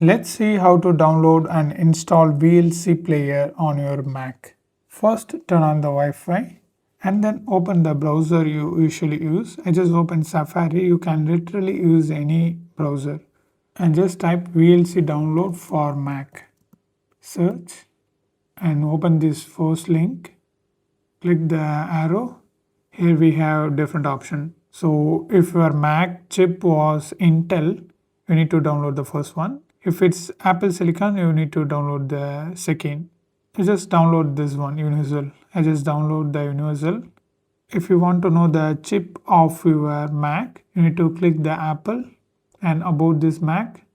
Let's see how to download and install VLC player on your Mac. First, turn on the Wi-Fi and then open the browser you usually use. I just opened Safari. You can literally use any browser and just type VLC download for Mac. Search and open this first link. Click the arrow. Here we have different options. So if your Mac chip was Intel, you need to download the first one. If it's Apple Silicon, you need to download the second. You just download this one, Universal. I just download the Universal. If you want to know the chip of your Mac, you need to click the Apple and about this Mac.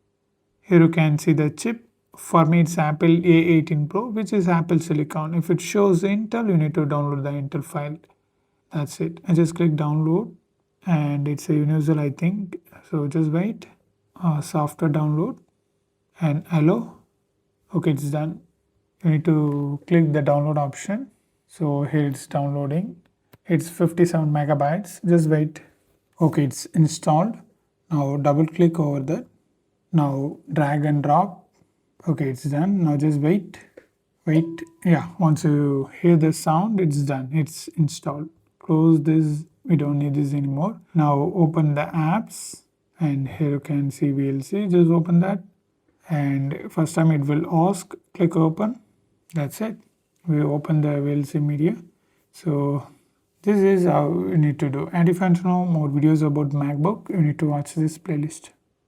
Here you can see the chip. For me, it's Apple A18 Pro, which is Apple Silicon. If it shows Intel, you need to download the Intel file. That's it. I just click download and it's a Universal, I think. So just wait. Software download and hello. Okay, it's done. You need to click the download option. So here it's downloading. It's 57 megabytes. Just wait. Okay, it's installed. Now double click over that. Now drag and drop. Okay, it's done. Now just wait. Yeah, once you hear the sound, it's done. It's installed. Close this. We don't need this anymore. Now open the apps and here you can see VLC. Just open that and first time it will ask, click open. That's it. We open the VLC media. So this is how you need to do. And if you want to know more videos about MacBook, you need to watch this playlist.